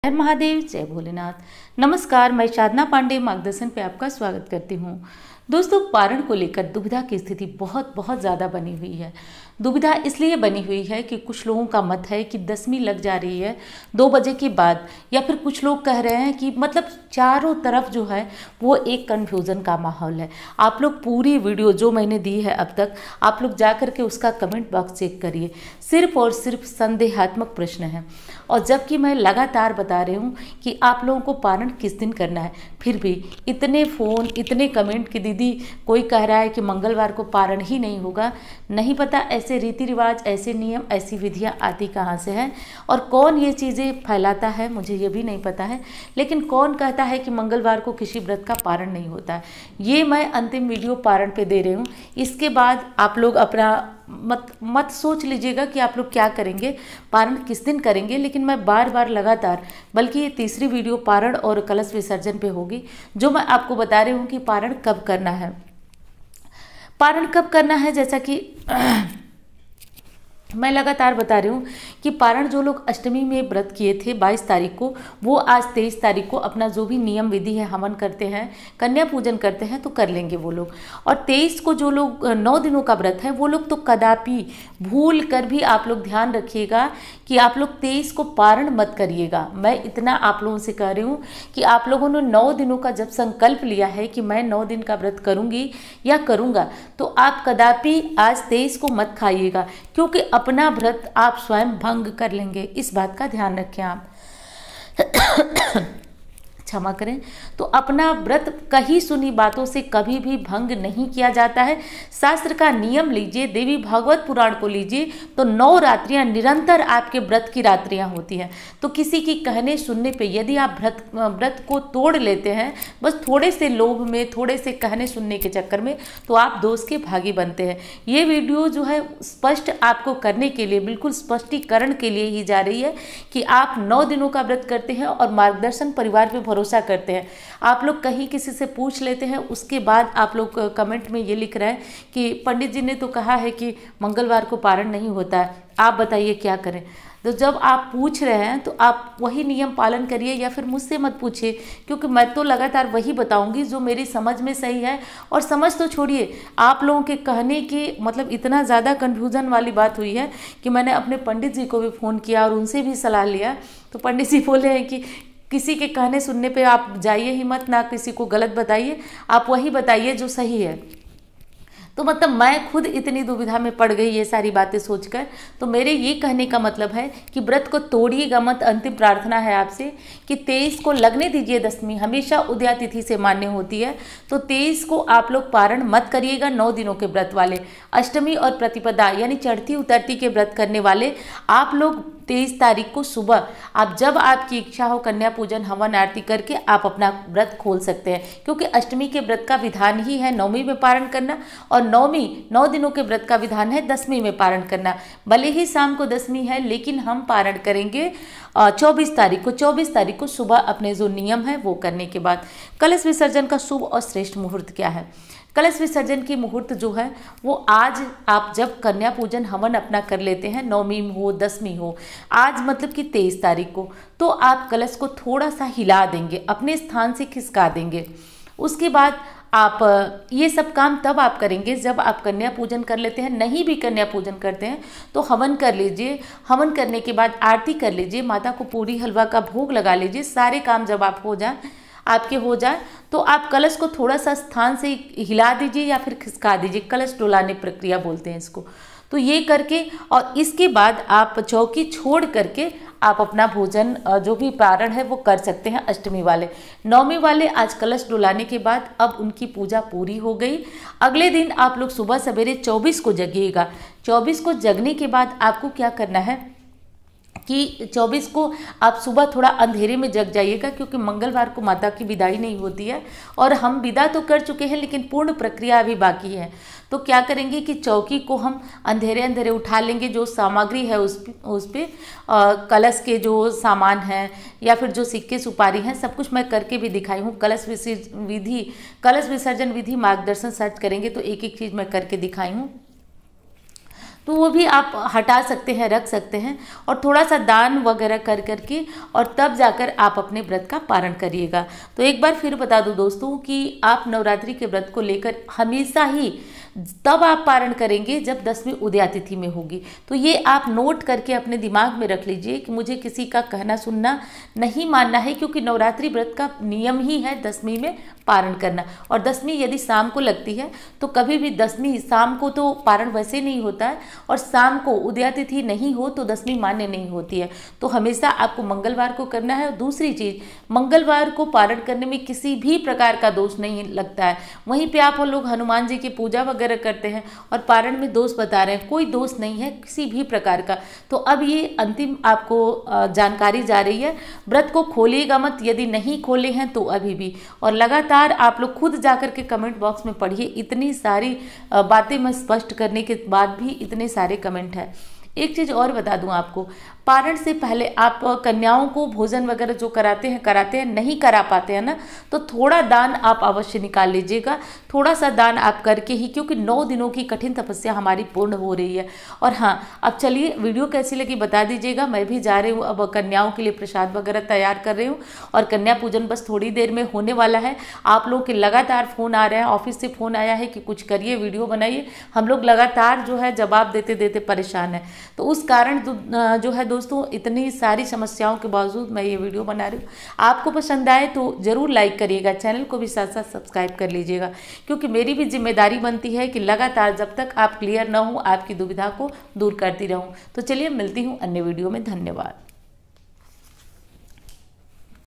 हर महादेव, जय भोलेनाथ। नमस्कार, मैं साधना पांडे मार्गदर्शन पे आपका स्वागत करती हूँ। दोस्तों, पारण को लेकर दुविधा की स्थिति बहुत ज़्यादा बनी हुई है। दुविधा इसलिए बनी हुई है कि कुछ लोगों का मत है कि 10वीं लग जा रही है 2 बजे के बाद, या फिर कुछ लोग कह रहे हैं कि मतलब चारों तरफ जो है वो एक कन्फ्यूज़न का माहौल है। आप लोग पूरी वीडियो जो मैंने दी है अब तक, आप लोग जा कर के उसका कमेंट बॉक्स चेक करिए। सिर्फ और सिर्फ संदेहात्मक प्रश्न है, और जबकि मैं लगातार बता रही हूँ कि आप लोगों को पारण किस दिन करना है, फिर भी इतने फ़ोन, इतने कमेंट कि दीदी कोई कह रहा है कि मंगलवार को पारण ही नहीं होगा। नहीं पता ऐसे रीति रिवाज, ऐसे नियम, ऐसी विधियां आती कहाँ से हैं, और कौन ये चीज़ें फैलाता है, मुझे ये भी नहीं पता है। लेकिन कौन कहता है कि मंगलवार को किसी व्रत का पारण नहीं होता है। ये मैं अंतिम वीडियो पारण पे दे रही हूँ। इसके बाद आप लोग अपना मत सोच लीजिएगा कि आप लोग क्या करेंगे, पारण किस दिन करेंगे। लेकिन मैं बार बार लगातार, बल्कि ये तीसरी वीडियो पारण और कलश विसर्जन पे होगी, जो मैं आपको बता रही हूँ कि पारण कब करना है। पारण कब करना है, जैसा कि मैं लगातार बता रही हूँ कि पारण जो लोग अष्टमी में व्रत किए थे 22 तारीख को, वो आज 23 तारीख को अपना जो भी नियम विधि है, हवन करते हैं, कन्या पूजन करते हैं, तो कर लेंगे वो लोग। और 23 को जो लोग 9 दिनों का व्रत है, वो लोग तो कदापि भूल कर भी आप लोग ध्यान रखिएगा कि आप लोग 23 को पारण मत करिएगा। मैं इतना आप लोगों से कह रही हूँ कि आप लोगों ने 9 दिनों का जब संकल्प लिया है कि मैं 9 दिन का व्रत करूँगी या करूँगा, तो आप कदापि आज 23 को मत खाइएगा, क्योंकि अपना व्रत आप स्वयं भंग कर लेंगे। इस बात का ध्यान रखें आप। क्षमा करें। तो अपना व्रत कही सुनी बातों से कभी भी भंग नहीं किया जाता है। शास्त्र का नियम लीजिए, देवी भागवत पुराण को लीजिए, तो 9 रात्रियां निरंतर आपके व्रत की रात्रियां होती हैं। तो किसी की कहने सुनने पे यदि आप व्रत को तोड़ लेते हैं, बस थोड़े से लोभ में, थोड़े से कहने सुनने के चक्कर में, तो आप दोष के भागी बनते हैं। ये वीडियो जो है स्पष्ट आपको करने के लिए, बिल्कुल स्पष्टीकरण के लिए ही जा रही है कि आप 9 दिनों का व्रत करते हैं और मार्गदर्शन परिवार पे भरोसा करते हैं। आप लोग कहीं किसी से पूछ लेते हैं, उसके बाद आप लोग कमेंट में ये लिख रहे हैं कि पंडित जी ने तो कहा है कि मंगलवार को पारण नहीं होता है, आप बताइए क्या करें। तो जब आप पूछ रहे हैं तो आप वही नियम पालन करिए, या फिर मुझसे मत पूछिए, क्योंकि मैं तो लगातार वही बताऊंगी जो मेरी समझ में सही है। और समझ तो छोड़िए, आप लोगों के कहने की मतलब इतना ज़्यादा कन्फ्यूज़न वाली बात हुई है कि मैंने अपने पंडित जी को भी फ़ोन किया और उनसे भी सलाह लिया। तो पंडित जी बोले हैं कि किसी के कहने सुनने पे आप जाइए ही मत, ना किसी को गलत बताइए, आप वही बताइए जो सही है। तो मतलब मैं खुद इतनी दुविधा में पड़ गई ये सारी बातें सोचकर। तो मेरे ये कहने का मतलब है कि व्रत को तोड़िएगा मत। अंतिम प्रार्थना है आपसे कि 23 को लगने दीजिए। 10वीं हमेशा उदया तिथि से मान्य होती है, तो 23 को आप लोग पारण मत करिएगा। 9 दिनों के व्रत वाले, अष्टमी और प्रतिपदा यानी चढ़ती उतरती के व्रत करने वाले, आप लोग 23 तारीख को सुबह, आप जब आपकी इच्छा हो, कन्या पूजन हवन आरती करके आप अपना व्रत खोल सकते हैं। क्योंकि अष्टमी के व्रत का विधान ही है 9वीं में पारण करना, और 9 दिनों के व्रत का विधान है 10वीं में पारण करना। भले ही शाम को 10वीं है, लेकिन हम पारण करेंगे 24 तारीख को। 24 तारीख को सुबह अपने जो नियम है वो करने के बाद। कलश विसर्जन का शुभ और श्रेष्ठ मुहूर्त क्या है? कलश विसर्जन की मुहूर्त जो है वो आज, आप जब कन्या पूजन हवन अपना कर लेते हैं, 9वीं हो 10वीं हो, आज मतलब कि 23 तारीख को, तो आप कलश को थोड़ा सा हिला देंगे, अपने स्थान से खिसका देंगे। उसके बाद आप ये सब काम तब आप करेंगे जब आप कन्या पूजन कर लेते हैं। नहीं भी कन्या पूजन करते हैं तो हवन कर लीजिए। हवन करने के बाद आरती कर लीजिए, माता को पूरी हलवा का भोग लगा लीजिए। सारे काम जब आप आपके हो जाए तो आप कलश को थोड़ा सा स्थान से हिला दीजिए या फिर खिसका दीजिए। कलश डुलाने प्रक्रिया बोलते हैं इसको। तो ये करके, और इसके बाद आप चौकी छोड़ करके आप अपना भोजन जो भी पारण है वो कर सकते हैं। अष्टमी वाले, 9वीं वाले आज कलश डुलाने के बाद अब उनकी पूजा पूरी हो गई। अगले दिन आप लोग सुबह सवेरे 24 को जगिएगा। 24 को जगने के बाद आपको क्या करना है कि 24 को आप सुबह थोड़ा अंधेरे में जग जाइएगा, क्योंकि मंगलवार को माता की विदाई नहीं होती है। और हम विदा तो कर चुके हैं, लेकिन पूर्ण प्रक्रिया अभी बाकी है। तो क्या करेंगे कि चौकी को हम अंधेरे अंधेरे उठा लेंगे। जो सामग्री है उस पे कलश के जो सामान हैं या फिर जो सिक्के सुपारी हैं, सब कुछ मैं करके भी दिखाई हूँ। कलश विसर्जन विधि मार्गदर्शन सर्च करेंगे तो एक एक चीज़ मैं करके दिखाई हूँ। तो वो भी आप हटा सकते हैं, रख सकते हैं, और थोड़ा सा दान वगैरह कर करके और तब जाकर आप अपने व्रत का पारण करिएगा। तो एक बार फिर बता दूं दोस्तों कि आप नवरात्रि के व्रत को लेकर हमेशा ही तब आप पारण करेंगे जब 10वीं उदया तिथि में होगी। तो ये आप नोट करके अपने दिमाग में रख लीजिए कि मुझे किसी का कहना सुनना नहीं मानना है, क्योंकि नवरात्रि व्रत का नियम ही है 10वीं में पारण करना। और 10वीं यदि शाम को लगती है तो कभी भी 10वीं शाम को तो पारण वैसे नहीं होता है, और शाम को उदया तिथि नहीं हो तो 10वीं मान्य नहीं होती है। तो हमेशा आपको मंगलवार को करना है। और दूसरी चीज़, मंगलवार को पारण करने में किसी भी प्रकार का दोष नहीं लगता है। वहीं पे आप लोग हनुमान जी की पूजा वगैरह करते हैं और पारण में दोष बता रहे हैं, कोई दोष नहीं है किसी भी प्रकार का। तो अब ये अंतिम आपको जानकारी जा रही है, व्रत को खोलिएगा मत, यदि नहीं खोले हैं तो अभी भी। और लगातार आप लोग खुद जाकर के कमेंट बॉक्स में पढ़िए, इतनी सारी बातें मैं स्पष्ट करने के बाद भी इतने सारे कमेंट हैं। एक चीज़ और बता दूं आपको, पारण से पहले आप कन्याओं को भोजन वगैरह जो कराते हैं, नहीं करा पाते हैं ना, तो थोड़ा दान आप अवश्य निकाल लीजिएगा। थोड़ा सा दान आप करके ही, क्योंकि 9 दिनों की कठिन तपस्या हमारी पूर्ण हो रही है। और हाँ, अब चलिए वीडियो कैसी लगी बता दीजिएगा। मैं भी जा रही हूँ, अब कन्याओं के लिए प्रसाद वगैरह तैयार कर रही हूँ, और कन्या पूजन बस थोड़ी देर में होने वाला है। आप लोगों के लगातार फ़ोन आ रहे हैं, ऑफिस से फ़ोन आया है कि कुछ करिए, वीडियो बनाइए। हम लोग लगातार जो है जवाब देते देते परेशान हैं। तो उस कारण जो है दोस्तों, इतनी सारी समस्याओं के बावजूद मैं ये वीडियो बना रही हूँ। आपको पसंद आए तो ज़रूर लाइक करिएगा, चैनल को भी साथ साथ सब्सक्राइब कर लीजिएगा, क्योंकि मेरी भी जिम्मेदारी बनती है कि लगातार जब तक आप क्लियर ना हो आपकी दुविधा को दूर करती रहूँ। तो चलिए मिलती हूँ अन्य वीडियो में। धन्यवाद।